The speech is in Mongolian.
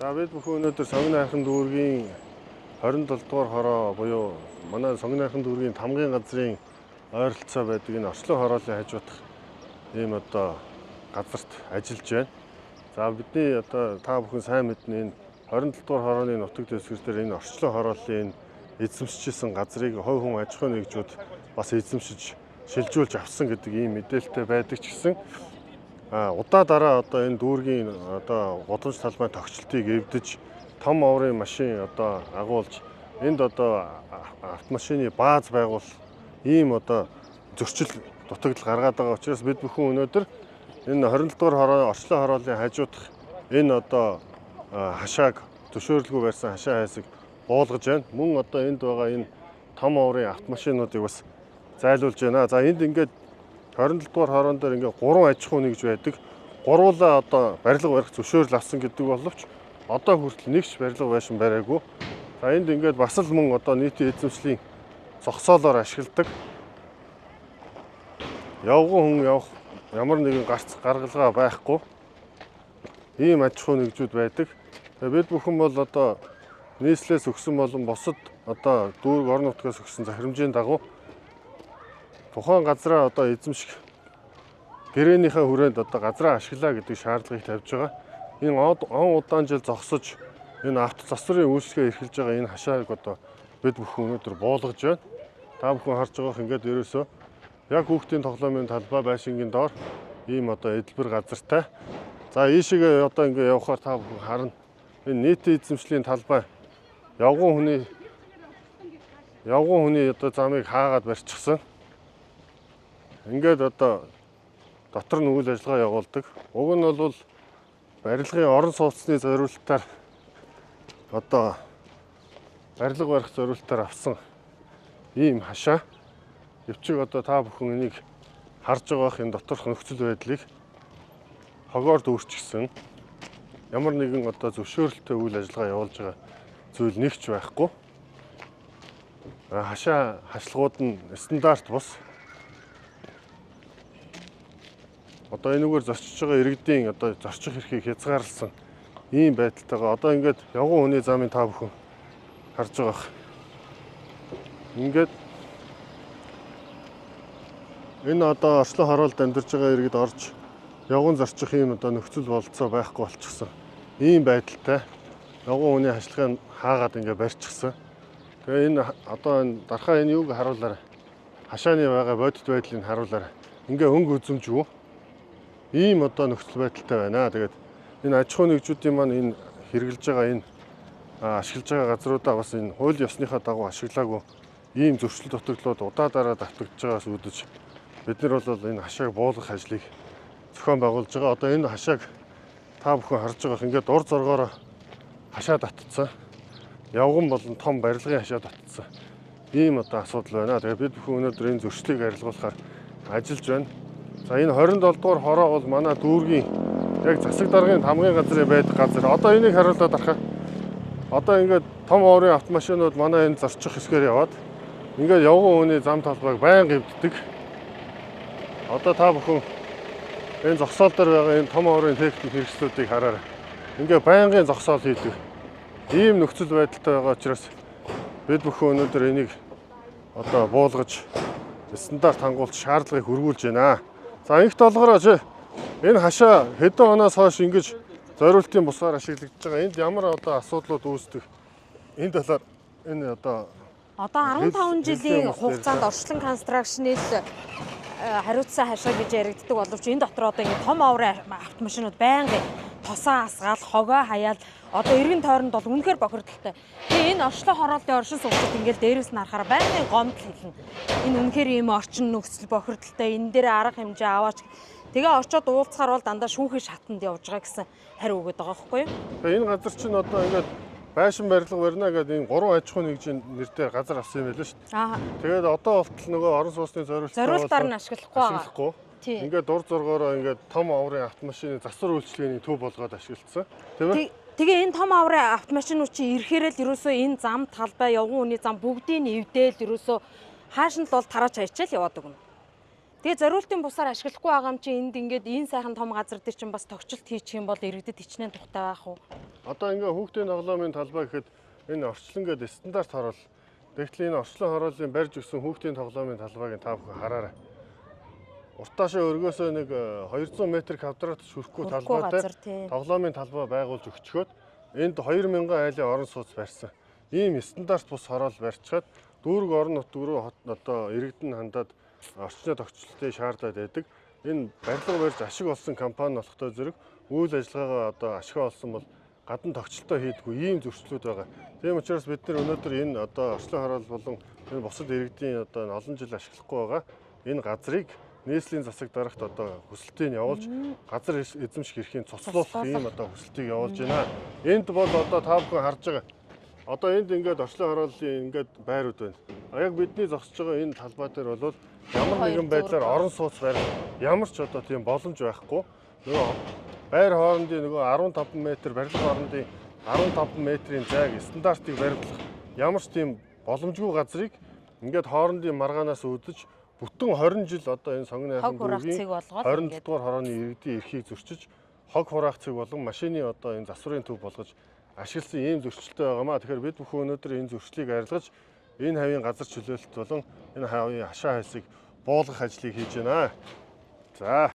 За бид бүхэн өнөөдөр Сонгон дүүргийн 27 дугаар хороо буюу манай Сонгон дүүргийн тамгын газрын ойролцоо байдаг энэ орчлон хорооллын хажуудах ийм одоо газарт ажиллаж байна. За бидний одоо та бүхэн сайн мэднэ энэ 27 дугаар хорооны нутаг дэвсгэр дээр энэ орчлон хорооллын эзэмшижсэн газрыг хувь хүн аж ахуйн нэгжүүд бас эзэмшиж шилжүүлж авсан гэдэг ийм мэдээлэлтэй байдаг ч гэсэн удаа дараа одоо энэ дүүргийн одоо гудамж талбай тогтчлтыг эвдэж том оврын машин одоо агуулж энд одоо автомашины бааз байгуулах ийм одоо зөрчил дутагдал гаргаад байгаа учраас бид бүхэн өнөөдөр энэ 27 дугаар хороо орчлон хорооллын хажуудах энэ одоо хашааг зөвшөөрлгүй барьсан хашаа хайсыг буулгаж байна. Мөн одоо энд байгаа энэ том оврын автомашинуудыг бас зайлуулж байна. За энд ингээд 27 дугаар хороон дээр ингээ 3 аж ахуй нэгж байдаг. Гурвуулаа одоо барилга барих зөвшөөрөл авсан гэдэг боловч одоо хүртэл нэг ч барилга байшин бариагүй. За энд ингээд бас л мөн одоо нийтийн эзэмшлийн зогсоолоор ашигладаг. Явган хүн явах ямар нэгэн гаргалгаа байхгүй. Ийм аж ахуй нэгжүүд байдаг. Тэгээ бид бүхэн бол одоо нийслэлээс өгсөн болон бусад одоо дүүрэг орон нутгаас өгсөн захирамжийн дагуу тухайн газраа одоо эзэмших гэрээнийхээ хүрээнд одоо газраа ашиглаа гэдэг шаардлагыг тавьж байгаа. Энэ он удаан жил зогсож энэ авто засварын үйлчлэгээ эрхэлж байгаа энэ хашааг одоо бид бүхэн өнөөдөр буулгаж байна. Та бүхэн харж байгаах ингээд ерөөсөө яг хүүхдийн тоглоомын талбай байшингийн доор ийм одоо эдэлбэр газартай. За ийшээгээ одоо ингээд явхаар та бүхэн харна. Энэ нийтийн эзэмшлийн талбай явган хүний одоо замыг хаагаад барьчихсан. Ингээд одоо дотор нь үйл ажиллагаа явуулдаг. Уг нь бол барилгын орон сууцны зориулалтаар одоо барилга барих зориулалтаар авсан ийм хашаа. Эвчиг одоо та бүхэн энийг харж байгаах энэ доторх нөхцөл байдлыг хогоор дүүрчихсэн. Ямар нэгэн одоо зөвшөөрөлтөй үйл ажиллагаа явуулж байгаа зүйл нэг ч байхгүй. Хашаа хашлгууд нь стандарт бус. Одоо энэгээр зорчиж байгаа иргэдийн одоо зорчих эрхийг хязгаарласан ийм байдалтайгаа одоо ингээд явган хүний замын та бүхэн харж байгаах. Ингээд энэ одоо орчлон хороолд амьдарч байгаа иргэд орж явган зорчих ийм одоо нөхцөл болцоо байхгүй болчихсон. Ийм байдалтай явган хүний хашлахыг хаагаад ингээд барьчихсан. Тэгээ энэ одоо энэ дарахаа энэ юуг харуулаарай. Хашааны байгаа бодит байдлыг харуулаарай. Ингээ өнгө үзэмж юу? Ийм одоо нөхцөл байдалтай байна. Тэгээд энэ аж ахуй нэгжүүдийн маань энэ хэрэгжилж байгаа энэ ашиглаж байгаа газруудаа бас энэ хууль ёсныхаа дагуу ашиглаагүй ийм зөрчил дутагдлууд удаа дараа давтагдж байгаас үүдэж бид нар бол энэ хашааг буулгах ажлыг зохион байгуулж байгаа. Одоо энэ хашааг та бүхэн харж байгаах ингээд дур зоргоороо хашаа татцсан. Явган болон том барилгын хашаа татцсан. Ийм одоо асуудал байна. Тэгээд бид бүхэн өнөөдөр энэ зөрчлийг арилгуулахаар ажиллаж байна. За энэ 27 дугаар хороо бол манай дүүргийн яг засаг даргын тамгын газрын байдаг газар. Одоо энийг харуулаад арах. Одоо ингээд том оврын автомашинууд манай энэ зорчих хэсгээр яваад ингээд явган хүний зам талбайг байнга эвддэг. Одоо та бүхэн энэ зогсоол дээр байгаа энэ том оврын техник хэрэгслүүдийг хараарай. Ингээд байнгын зогсоол хийдэг. Ийм нөхцөл байдалтай байгаа учраас бид бүхэн өнөөдөр энийг одоо буулгаж стандарт хангуулалт шаардлагыг хөрвүүлж байна. За инх толгорооч энэ хашаа хэдэн оноос хойш ингэж зориултын бусаар ашиглагдж байгаа. Энд ямар одоо асуудлууд үүсдэг? Энэ талаар энэ одоо 15 жилийн хугацаанд Орчлон констракшныг хариуцсан хашаа гэж яригддаг боловч энэ дотор одоо ингэ том оврын автомашинууд байнга тосоо асгаал, хогоо хаяал одоо эргэн тойронд бол үнэхээр бохирдолтой. Тэгээ энэ орчлон хорооллын оршин суугчид ингээл дээрээс нь харахаар байнгын гомдол хэлнэ. Энэ үнэхээр ийм орчин нөхцөл бохирдолтой. Энэ дээр арга хэмжээ аваач. Тэгээ очоод уулзахаар бол дандаа шүүхийн шатанд явж байгаа гэсэн хариу өгöd байгаа байхгүй юу? Тэгээ энэ газар чинь одоо ингээд байшин барилга барина гэдэг энэ 3 аж ахуй нэгжийн нэртэй газар авсан юм байлаа шүү дээ. Тэгээд одоо болтол нөгөө орон сууцны зориултаар нь ашиглахгүй. Ингээд дур зоргоороо ингээд том оврын автомашины засвар үйлчилгээний төв болгоод ашигласан. Тийм ээ? Тэгээ энэ том аврын автомашинууд чи ирэхээр л ерөөсөө энэ зам талбай явган хүний зам бүгдийг нь эвдээл ерөөсөө хааш нь л бол тарааж хайчаал яваад өгнө. Тэгээ зориултын бусаар ашиглахгүй байгаа юм чи энд ингээд энэ сайхан том газар дээр чинь бас тогтчлт хийчих юм бол иргэдэд хичнээн тухтай байх уу? Одоо ингээ хүүхдийн тоглоомын талбай гэхэд энэ орчлон гэдэг стандарт хороол. Тэгтэл энэ орчлон хорооллын барьж өгсөн хүүхдийн тоглоомын талбайг та бүхэн хараарай. Уртаашаа өргөөсөө нэг 200 м квадрат хүрэхгүй талбай дээр тоглоомын талбай байгуулж өгчхөөд энд 2000 айлын орон сууц барьсан. Ийм стандарт бус хороол барьчихад дүүрэг орон нутг руу одоо иргэдэн хандаад орчны тогтчлтыг шаардаад байдаг. Энэ барилга барьж ашиг олсон компани болохтой зэрэг үйл ажиллагаагаа одоо ашиг олсон бол гадна тогтчлтоо хийдэггүй ийм зөрчлүүд байгаа. Тийм учраас бид нар өнөөдөр энэ одоо орчлон хороол болон энэ бусад иргэдийн одоо олон жил ашиглахгүй байгаа энэ газрыг нийслэлийн засаг дарагт одоо хүсэлтийг явуулж газар эзэмших эрхийг цуцлуулах ийм одоо хүсэлтийг явуулж байна. Энд бол одоо та бүхэн харж байгаа. Одоо энд ингээд орчлон хорооллын ингээд байрууд байна. Яг бидний зогсож байгаа энэ талбай дээр бол ямар нэгэн байдлаар орон сууц барих ямар ч одоо тийм боломж байхгүй. Нөгөө байр хоорондын нөгөө 15 м барилга хоорондын 15 м-ийн зайг стандартыг баримтлах ямар ч тийм боломжгүй газрыг ингээд хоорондын маргаанаас үдэж бүтэн 20 жил одоо энэ сонгоны хайрын дүүгийн 27 дугаар хорооны иргэдийн эрхийг зөрчиж хог хураах цэг болон машины одоо энэ засварын төв болгож ашигласан ийм зөрчилтэй байгаамаа. Тэгэхээр бид бүхэн өнөөдөр энэ зөрчлийг арилгаж энэ хавийн газар чөлөөлөлт болон энэ хавийн хашаа хайсыг буулгах ажлыг хийж байна. За